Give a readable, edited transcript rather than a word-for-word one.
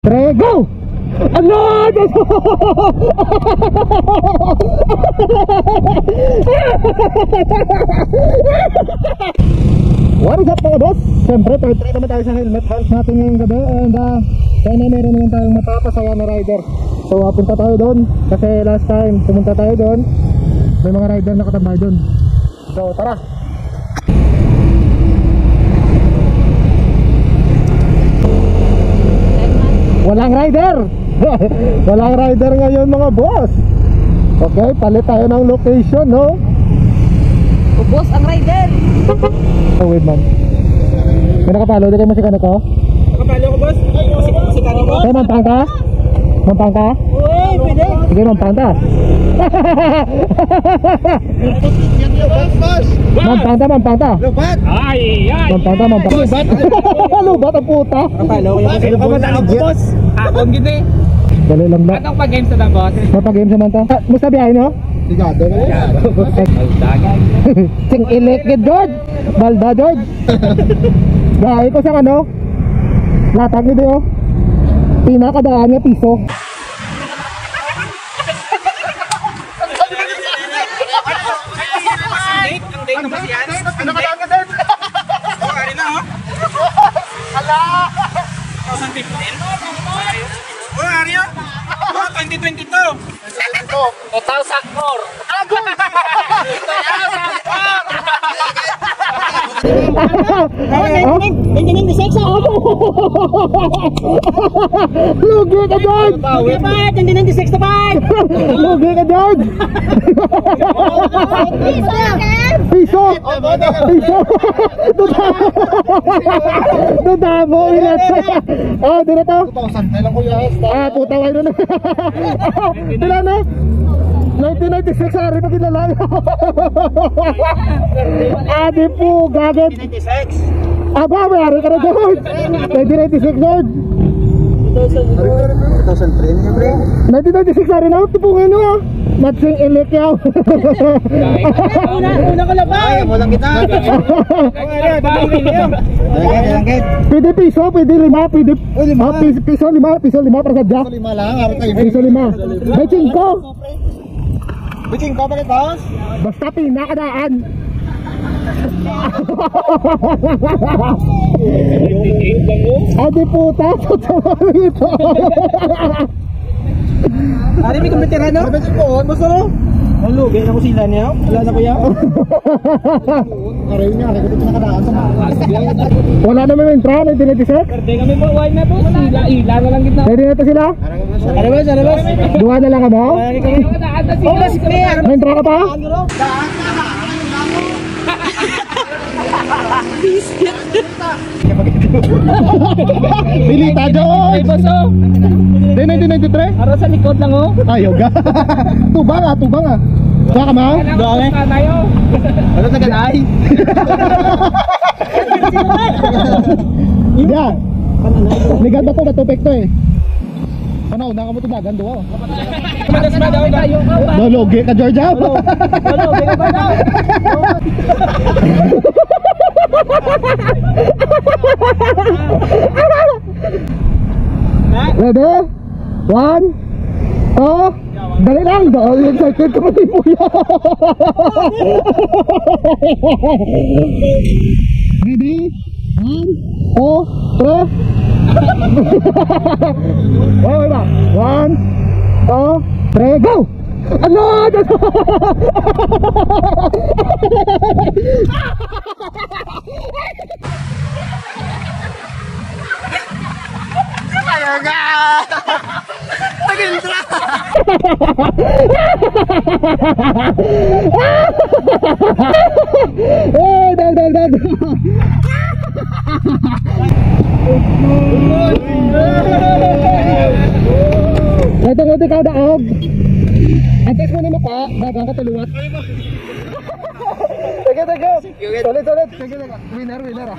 3, go! Ano? What is up mga boss? Siyempre, try naman tayo sa helmet hunt natin ngayong gabi. And sana meron naman tayong mapapasaya na rider. So punta tayo doon. Kasi last time pumunta tayo doon, may mga rider na katambay doon. So tara! Walang rider! Walang rider ngayon mga boss. Okay, palit tayo ng location, no? Ubos ang rider. Oh, wait man. May nakapalo, di kayo masikano ko? Nakapalo ko, boss. Masikano ko? Hey, mampang ka? Mampang ka? Uy, pwede. Sige, mampang ka. Mampang ka, mampang ka. Lubat. Ay. Mampang ka, mampang ka. Lubat? Lubat ang puta. Nakapalo ko yung masikano ko, boss. Akong gini. Dali lang ba? Anong pag-games na lang, boss? Mapag-games naman ta. Musta biyahe, no? Sigado na yan. Sing ilikid, George. Balda, George. Gahay ko sa ano? Latag nito yun. Pinakadaan niya piso. Ang date naman siya. Ano ka lang ka din? Oo, kari na, oh. Hala! 2015? Oo, kari yun. Oo, 2022. 2004. Agong! 2026 Lugi ka, George! Lugi pa! 2026 na pa! Lugi ka, George! Piso! Piso! Dudamo! Oh, dito to! 2,000 na lang kuya. Puta kayo na. Dila na! 1996 hari pa kinala. Adi po, gagat. 96. Aba, may hari ka na, George. 1996, George. 1996 hari na. Ito po ngayon, ha. Matsing ilik yaw. Una ko lang ba? Ay, walang kita. Pwede piso, pwede lima, pwede piso lima para sadya. Piso 5 lang, araw tayo. Piso 5. May 5. Biting ko, bakit boss? Basta pinakadaan. Adi puta, totoo ito. Ari, may kumpitira, no? Ari, po, boss, no? Ang lugi na ko sila niya. Wala na ko yan. Aray niya, aray ko dito nakadaan sa mga. Wala naman yung entra, 1996? Pwede kami mo, why na po? Ila na lang kita. Pwede na ito sila? Ano ba, ano ba? Duha na lang ano? Oh, mas clear. May entra ka pa? Pilita, George! Ay, boss, oh. Day 1993? Araw sa likod lang, oh. Ayaw ga. Tubang ah. Saka ka ma? Doon eh. Ano sa ganay? Yeah. Ligan ba ito? Natupik to eh. Ano, unang ka mo ito dagan doon. Madas ba daw tayo? Dologi ka, George. Dologi ka ba daw? Ready? 1, 2, dali lang. Dahil excited ka pati po yan. Ready? 1, 2, 3. Wait ba? 1, 2, 3, go! Ano? Ayaw nga! Nag-intra! Eh, dal. Ito ka daog. Antes mo na mapa, dagang ka tuluwat. Sige. Sulit. Sige. Winner ah.